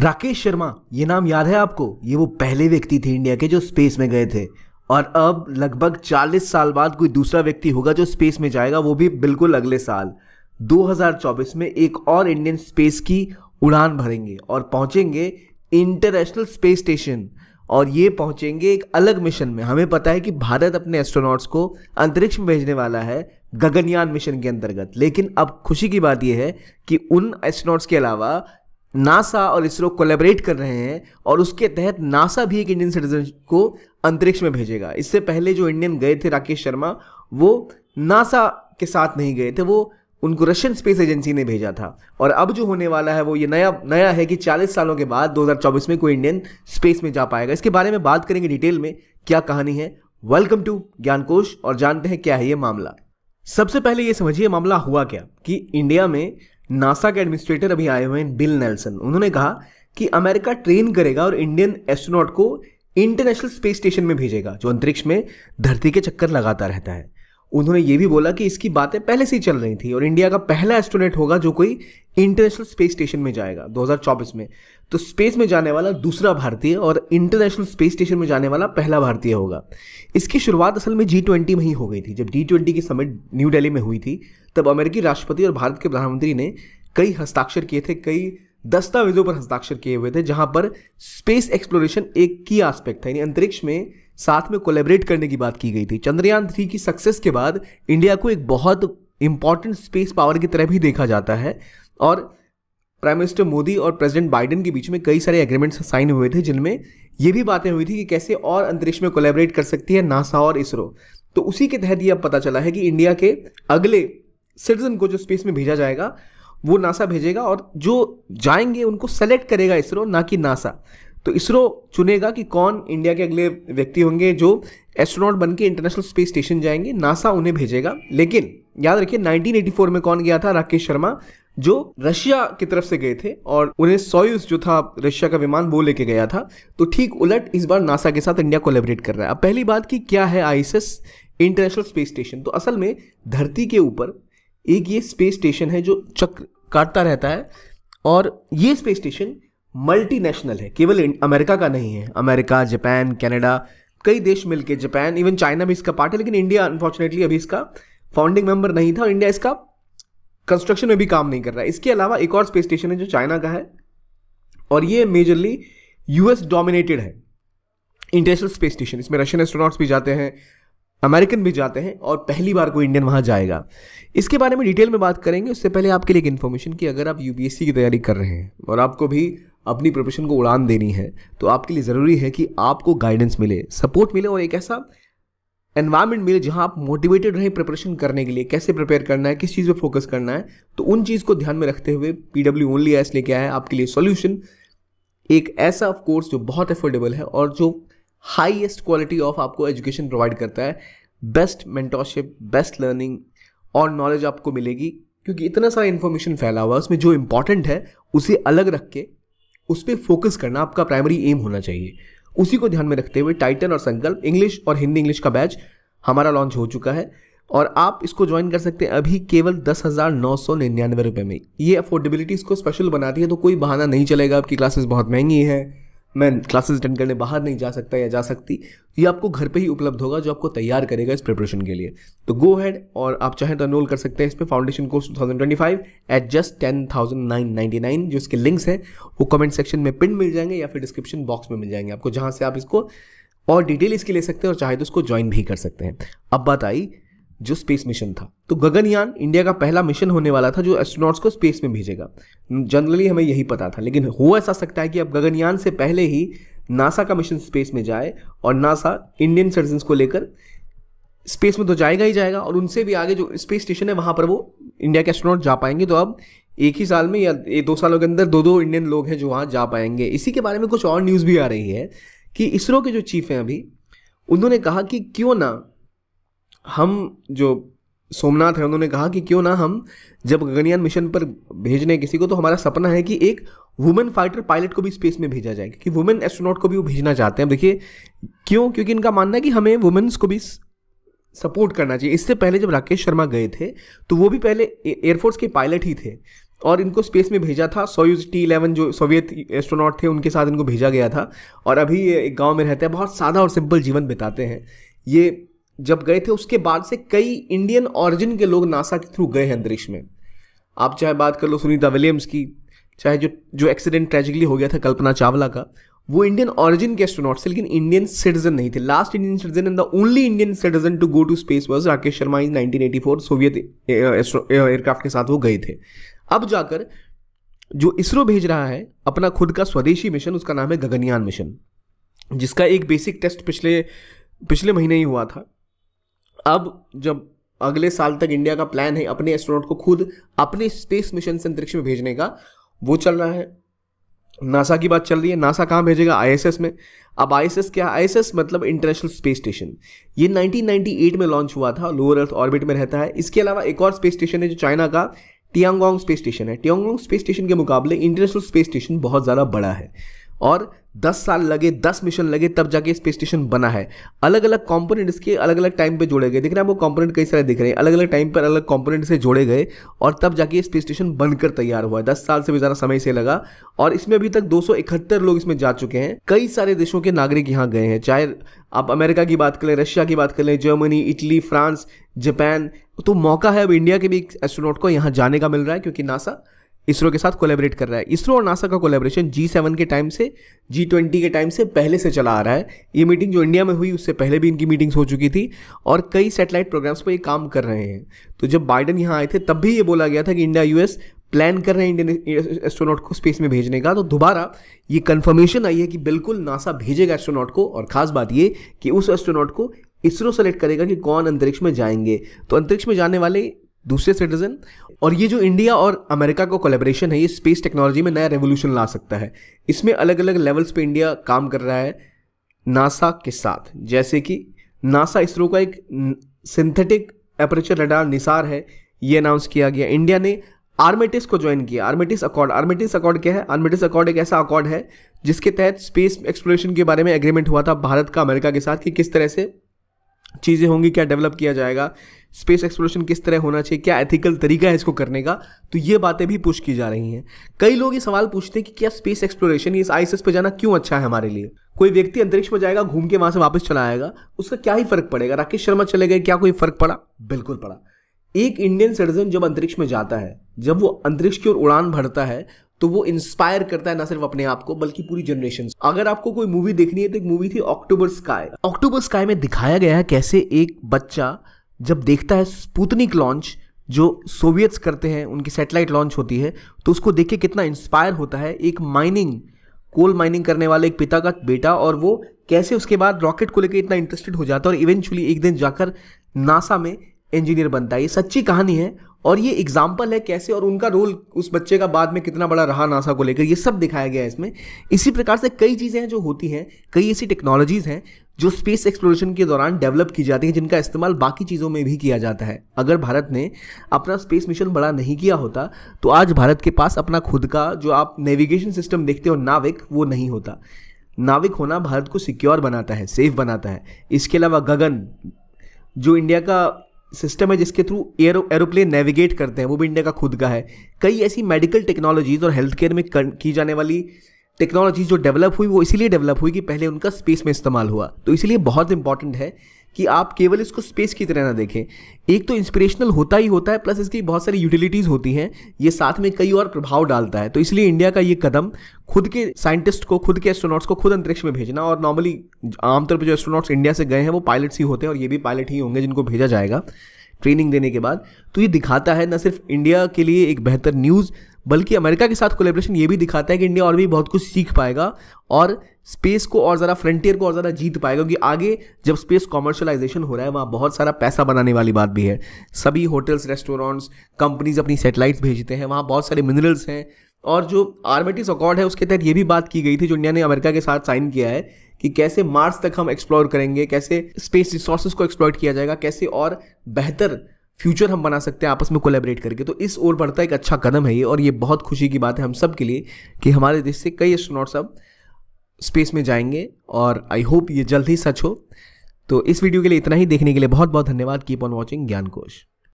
राकेश शर्मा, ये नाम याद है आपको? ये वो पहले व्यक्ति थे इंडिया के जो स्पेस में गए थे। और अब लगभग 40 साल बाद कोई दूसरा व्यक्ति होगा जो स्पेस में जाएगा, वो भी बिल्कुल अगले साल 2024 में एक और इंडियन स्पेस की उड़ान भरेंगे और पहुंचेंगे इंटरनेशनल स्पेस स्टेशन। और ये पहुंचेंगे एक अलग मिशन में। हमें पता है कि भारत अपने एस्ट्रोनॉट्स को अंतरिक्ष में भेजने वाला है गगनयान मिशन के अंतर्गत, लेकिन अब खुशी की बात यह है कि उन एस्ट्रोनॉट्स के अलावा नासा और इसरो कोलैबोरेट कर रहे हैं और उसके तहत नासा भी एक इंडियन सिटीजन को अंतरिक्ष में भेजेगा। इससे पहले जो इंडियन गए थे राकेश शर्मा, वो नासा के साथ नहीं गए थे, वो उनको रशियन स्पेस एजेंसी ने भेजा था। और अब जो होने वाला है वो ये नया है कि 40 सालों के बाद 2024 में कोई इंडियन स्पेस में जा पाएगा। इसके बारे में बात करेंगे डिटेल में, क्या कहानी है। वेलकम टू ज्ञानकोश और जानते हैं क्या है ये मामला। सबसे पहले ये समझिए मामला हुआ क्या कि इंडिया में नासा के एडमिनिस्ट्रेटर अभी आए हुए हैं, बिल नेल्सन। उन्होंने कहा कि अमेरिका ट्रेन करेगा और इंडियन एस्ट्रोनॉट को इंटरनेशनल स्पेस स्टेशन में भेजेगा जो अंतरिक्ष में धरती के चक्कर लगाता रहता है। उन्होंने ये भी बोला कि इसकी बातें पहले से ही चल रही थी और इंडिया का पहला एस्ट्रोनॉट होगा जो कोई इंटरनेशनल स्पेस स्टेशन में जाएगा 2024 में। तो स्पेस में जाने वाला दूसरा भारतीय और इंटरनेशनल स्पेस स्टेशन में जाने वाला पहला भारतीय होगा। इसकी शुरुआत असल में G20 में ही हो गई थी। जब G20 की समिट न्यू दिल्ली में हुई थी तब अमेरिकी राष्ट्रपति और भारत के प्रधानमंत्री ने कई हस्ताक्षर किए थे, कई दस्तावेजों पर हस्ताक्षर किए हुए थे, जहां पर स्पेस एक्सप्लोरेशन एक की एस्पेक्ट था, यानी अंतरिक्ष में साथ में कोलैबोरेट करने की बात की गई थी। चंद्रयान 3 की सक्सेस के बाद इंडिया को एक बहुत इंपॉर्टेंट स्पेस पावर की तरह भी देखा जाता है और प्राइम मिनिस्टर मोदी और प्रेसिडेंट बाइडेन के बीच में कई सारे एग्रीमेंट्स साइन हुए थे, जिनमें ये भी बातें हुई थी कि कैसे और अंतरिक्ष में कोलैबोरेट कर सकती है नासा और इसरो। तो उसी के तहत ये अब पता चला है कि इंडिया के अगले सिटीजन को जो स्पेस में भेजा जाएगा वो नासा भेजेगा और जो जाएंगे उनको सेलेक्ट करेगा इसरो, ना कि नासा। तो इसरो चुनेगा कि कौन इंडिया के अगले व्यक्ति होंगे जो एस्ट्रोनॉट बन के इंटरनेशनल स्पेस स्टेशन जाएंगे। नासा उन्हें भेजेगा। लेकिन याद रखिए 1984 में कौन गया था? राकेश शर्मा, जो रशिया की तरफ से गए थे और उन्हें सोयूज जो था रशिया का विमान वो लेके गया था। तो ठीक उलट इस बार नासा के साथ इंडिया कोलैबोरेट कर रहा है। अब पहली बात कि क्या है ISS इंटरनेशनल स्पेस स्टेशन। तो असल में धरती के ऊपर एक ये स्पेस स्टेशन है जो चक्र काटता रहता है और ये स्पेस स्टेशन मल्टीनेशनल है, केवल अमेरिका का नहीं है। अमेरिका, जापान, कनाडा, कई देश मिलके, जापान, इवन चाइना भी इसका पार्ट है, लेकिन इंडिया अनफॉर्चुनेटली अभी इसका फाउंडिंग मेंबर नहीं था और इंडिया इसका कंस्ट्रक्शन में भी काम नहीं कर रहा है। इसके अलावा एक और स्पेस स्टेशन है जो चाइना का है और ये मेजरली US डोमिनेटेड है इंटरनेशनल स्पेस स्टेशन। इसमें रशियन एस्ट्रोनॉट्स भी जाते हैं, अमेरिकन भी जाते हैं और पहली बार कोई इंडियन वहाँ जाएगा। इसके बारे में डिटेल में बात करेंगे। उससे पहले आपके लिए एक इन्फॉर्मेशन कि अगर आप UPSC की तैयारी कर रहे हैं और आपको भी अपनी प्रिपरेशन को उड़ान देनी है तो आपके लिए ज़रूरी है कि आपको गाइडेंस मिले, सपोर्ट मिले और एक ऐसा एनवायरनमेंट मिले जहाँ आप मोटिवेटेड रहें प्रिपरेशन करने के लिए। कैसे प्रिपेयर करना है, किस चीज़ पर फोकस करना है, तो उन चीज़ को ध्यान में रखते हुए PW ओनली ऐस लेके आया है आपके लिए सॉल्यूशन। एक ऐसा कोर्स जो बहुत अफोर्डेबल है और जो हाईएस्ट क्वालिटी ऑफ आपको एजुकेशन प्रोवाइड करता है। बेस्ट मेंटोरशिप, बेस्ट लर्निंग और नॉलेज आपको मिलेगी, क्योंकि इतना सारा इन्फॉर्मेशन फैला हुआ है। उसमें जो इंपॉर्टेंट है उसे अलग रख के उस पर फोकस करना आपका प्राइमरी एम होना चाहिए। उसी को ध्यान में रखते हुए टाइटन और संकल्प इंग्लिश और हिंदी इंग्लिश का बैच हमारा लॉन्च हो चुका है और आप इसको ज्वाइन कर सकते हैं अभी केवल 10,999 रुपये में। ये अफोर्डेबिलिटी इसको स्पेशल बनाती है, तो कोई बहाना नहीं चलेगा आपकी क्लासेस बहुत महंगी है, मैं क्लासेस अटेंड करने बाहर नहीं जा सकता या जा सकती। ये आपको घर पे ही उपलब्ध होगा जो आपको तैयार करेगा इस प्रिपरेशन के लिए। तो गो हेड और आप चाहें तो एनरोल कर सकते हैं इस पे फाउंडेशन कोर्स 2025 एट जस्ट 10,999। जो इसके लिंक्स हैं वो कमेंट सेक्शन में पिन मिल जाएंगे या फिर डिस्क्रिप्शन बॉक्स में मिल जाएंगे आपको, जहां से आप इसको और डिटेल इसकी ले सकते हैं और चाहे तो उसको ज्वाइन भी कर सकते हैं। अब बात आई जो स्पेस मिशन था, तो गगनयान इंडिया का पहला मिशन होने वाला था जो एस्ट्रोनॉट्स को स्पेस में भेजेगा। जनरली हमें यही पता था, लेकिन हो ऐसा सकता है कि अब गगनयान से पहले ही नासा का मिशन स्पेस में जाए और नासा इंडियन सिटीजन्स को लेकर स्पेस में तो जाएगा ही जाएगा और उनसे भी आगे जो स्पेस स्टेशन है वहाँ पर वो इंडिया के एस्ट्रोनॉट जा पाएंगे। तो अब एक ही साल में या 2 सालों के अंदर 2 इंडियन लोग हैं जो वहाँ जा पाएंगे। इसी के बारे में कुछ और न्यूज़ भी आ रही है कि इसरो के जो चीफ हैं अभी, उन्होंने कहा कि क्यों ना हम, जो सोमनाथ है, उन्होंने कहा कि क्यों ना हम जब गगनयान मिशन पर भेजने किसी को, तो हमारा सपना है कि एक वुमेन फाइटर पायलट को भी स्पेस में भेजा जाए, क्योंकि वुमेन एस्ट्रोनॉट को भी वो भेजना चाहते हैं। देखिए क्यों, क्योंकि इनका मानना है कि हमें वुमेन्स को भी सपोर्ट करना चाहिए। इससे पहले जब राकेश शर्मा गए थे तो वो भी पहले एयरफोर्स के पायलट ही थे, और इनको स्पेस में भेजा था। सोयूज T11 जो सोवियत एस्ट्रोनॉट थे उनके साथ इनको भेजा गया था। और अभी ये एक गांव में रहते हैं, बहुत सादा और सिंपल जीवन बिताते हैं। ये जब गए थे उसके बाद से कई इंडियन ऑरिजिन के लोग नासा के थ्रू गए हैं अंतरिक्ष में। आप चाहे बात कर लो सुनीता विलियम्स की, चाहे जो एक्सीडेंट ट्रेजिकली हो गया था कल्पना चावला का, वो इंडियन ऑरिजिन के एस्ट्रोनॉट थे लेकिन इंडियन सिटीजन नहीं थे। Last Indian citizen and the only Indian citizen to go to space was Rakesh Sharma in 1984। Soviet aircraft के साथ वो गए थे। अब जाकर जो इसरो भेज रहा है अपना खुद का स्वदेशी मिशन, उसका नाम है गगनयान मिशन, जिसका एक बेसिक टेस्ट पिछले महीने ही हुआ था। अब जब अगले साल तक इंडिया का प्लान है अपने एस्ट्रोनॉट को खुद अपने स्पेस मिशन से अंतरिक्ष में भेजने का, वो चल रहा है। नासा की बात चल रही है। नासा कहाँ भेजेगा? ISS में। अब ISS क्या? ISS मतलब इंटरनेशनल स्पेस स्टेशन। ये 1998 में लॉन्च हुआ था, लोअर अर्थ ऑर्बिट में रहता है। इसके अलावा एक और स्पेस स्टेशन है जो चाइना का टियांगोंग स्पेस स्टेशन है। टियांगोंग स्पेस स्टेशन के मुकाबले इंटरनेशनल स्पेस स्टेशन बहुत ज़्यादा बड़ा है और 10 साल लगे, 10 मिशन लगे तब जाके स्पेस स्टेशन बना है। अलग अलग कंपोनेंट इसके अलग अलग टाइम पे जोड़े गए। दिख रहा है वो कंपोनेंट कई सारे दिख रहे हैं, अलग अलग टाइम पर अलग कंपोनेंट से जोड़े गए और तब जाके स्पेस स्टेशन बनकर तैयार हुआ है। 10 साल से भी ज़्यादा समय से लगा और इसमें अभी तक 271 लोग इसमें जा चुके हैं। कई सारे देशों के नागरिक यहाँ गए हैं, चाहे आप अमेरिका की बात करें, रशिया की बात करें, जर्मनी, इटली, फ्रांस, जापान। तो मौका है अब इंडिया के भी एस्ट्रोनॉट को यहाँ जाने का मिल रहा है क्योंकि नासा इसरो के साथ कोलैबोरेट कर रहा है। इसरो और नासा का कोलैबोरेशन G7 के टाइम से, G20 के टाइम से पहले से चला आ रहा है। ये मीटिंग जो इंडिया में हुई उससे पहले भी इनकी मीटिंग्स हो चुकी थी और कई सैटेलाइट प्रोग्राम्स पर ये काम कर रहे हैं। तो जब बाइडन यहाँ आए थे तब भी ये बोला गया था कि इंडिया US प्लान कर रहे हैं इंडियन एस्ट्रोनॉट को स्पेस में भेजने का। तो दोबारा ये कंफर्मेशन आई है कि बिल्कुल नासा भेजेगा एस्ट्रोनॉट को। और खास बात ये कि उस एस्ट्रोनॉट को इसरो सेलेक्ट करेगा कि कौन अंतरिक्ष में जाएंगे। तो अंतरिक्ष में जाने वाले दूसरे सिटीजन। और ये जो इंडिया और अमेरिका का कोलैबोरेशन है ये स्पेस टेक्नोलॉजी में नया रेवोल्यूशन ला सकता है। इसमें अलग अलग लेवल्स पे इंडिया काम कर रहा है नासा के साथ। जैसे कि नासा इसरो का एक सिंथेटिक एपर्चर रडार निसार है, ये अनाउंस किया गया। इंडिया ने आर्मेटिस को ज्वाइन किया। आर्मेटिस अकॉर्ड क्या है? आर्मेटिस अकॉर्ड एक ऐसा अकॉर्ड है जिसके तहत स्पेस एक्सप्लोरेशन के बारे में एग्रीमेंट हुआ था भारत का अमेरिका के साथ कि किस तरह से चीज़ें होंगी, क्या डेवलप किया जाएगा, स्पेस एक्सप्लोरेशन किस तरह होना चाहिए, क्या एथिकल तरीका है इसको करने का। तो ये बातें भी पुश की जा रही हैं। कई लोग ये सवाल पूछते हैं कि क्या स्पेस एक्सप्लोरेशन, इस ISS पे जाना क्यों अच्छा है हमारे लिए? कोई व्यक्ति अंतरिक्ष में जाएगा, घूम के वहां से वापस चला आएगा, उसका क्या ही फर्क पड़ेगा? राकेश शर्मा चले गए, क्या कोई फर्क पड़ा? बिल्कुल पड़ा। एक इंडियन सिटीजन जब अंतरिक्ष में जाता है, जब वो अंतरिक्ष की ओर उड़ान भरता है तो वो इंस्पायर करता है ना सिर्फ अपने आप को बल्कि पूरी जनरेशन। अगर आपको कोई मूवी देखनी है तो एक मूवी थी ऑक्टोबर स्काई। ऑक्टोबर स्काई में दिखाया गया है कैसे एक बच्चा जब देखता है स्पुतनिक लॉन्च जो सोवियट्स करते हैं, उनकी सैटेलाइट लॉन्च होती है, तो उसको देख के कितना इंस्पायर होता है। एक कोल माइनिंग करने वाले एक पिता का बेटा, और वो कैसे उसके बाद रॉकेट को लेकर इतना इंटरेस्टेड हो जाता है और इवेंचुअली एक दिन जाकर नासा में इंजीनियर बनता है। ये सच्ची कहानी है और ये एग्जाम्पल है कैसे, और उनका रोल उस बच्चे का बाद में कितना बड़ा रहा नासा को लेकर, ये सब दिखाया गया है इसमें। इसी प्रकार से कई चीज़ें हैं जो होती हैं, कई ऐसी टेक्नोलॉजीज़ हैं जो स्पेस एक्सप्लोरेशन के दौरान डेवलप की जाती है, जिनका इस्तेमाल बाकी चीज़ों में भी किया जाता है। अगर भारत ने अपना स्पेस मिशन बड़ा नहीं किया होता तो आज भारत के पास अपना खुद का जो आप नेविगेशन सिस्टम देखते हो नाविक, वो नहीं होता। नाविक होना भारत को सिक्योर बनाता है, सेफ बनाता है। इसके अलावा गगन जो इंडिया का सिस्टम है जिसके थ्रू एरोप्लेन नेविगेट करते हैं, वो भी इंडिया का खुद का है। कई ऐसी मेडिकल टेक्नोलॉजीज और हेल्थ केयर में की जाने वाली टेक्नोलॉजीज जो डेवलप हुई वो इसीलिए डेवलप हुई कि पहले उनका स्पेस में इस्तेमाल हुआ। तो इसलिए बहुत इंपॉर्टेंट है कि आप केवल इसको स्पेस की तरह ना देखें। एक तो इंस्पिरेशनल होता ही होता है, प्लस इसकी बहुत सारी यूटिलिटीज़ होती हैं, ये साथ में कई और प्रभाव डालता है। तो इसलिए इंडिया का ये कदम खुद के साइंटिस्ट को, खुद के एस्ट्रोनॉट्स को खुद अंतरिक्ष में भेजना, और नॉर्मली आमतौर पर जो एस्ट्रोनॉट्स इंडिया से गए हैं वो पायलट्स ही होते हैं, और ये भी पायलट ही होंगे जिनको भेजा जाएगा ट्रेनिंग देने के बाद। तो ये दिखाता है न सिर्फ इंडिया के लिए एक बेहतर न्यूज़, बल्कि अमेरिका के साथ कोलैबोरेशन ये भी दिखाता है कि इंडिया और भी बहुत कुछ सीख पाएगा और स्पेस को और ज़्यादा, फ्रंटियर को और ज़्यादा जीत पाएगा। क्योंकि आगे जब स्पेस कॉमर्शलाइजेशन हो रहा है वहाँ बहुत सारा पैसा बनाने वाली बात भी है। सभी होटल्स, रेस्टोरेंट्स, कंपनीज अपनी सैटेलाइट्स भेजते हैं, वहाँ बहुत सारे मिनरल्स हैं। और जो आर्मेटिस अकॉर्ड है उसके तहत ये भी बात की गई थी, जो इंडिया ने अमेरिका के साथ साइन किया है, कि कैसे मार्स तक हम एक्सप्लोर करेंगे, कैसे स्पेस रिसोर्सेज को एक्सप्लॉइट किया जाएगा, कैसे और बेहतर फ्यूचर हम बना सकते हैं आपस में कोलैबोरेट करके। तो इस ओर बढ़ता एक अच्छा कदम है ये, और ये बहुत खुशी की बात है हम सब के लिए कि हमारे देश से कई एस्ट्रोनॉट्स अब स्पेस में जाएंगे, और आई होप ये जल्द ही सच हो। तो इस वीडियो के लिए इतना ही। देखने के लिए बहुत बहुत धन्यवाद। कीप ऑन वॉचिंग ज्ञान कोश।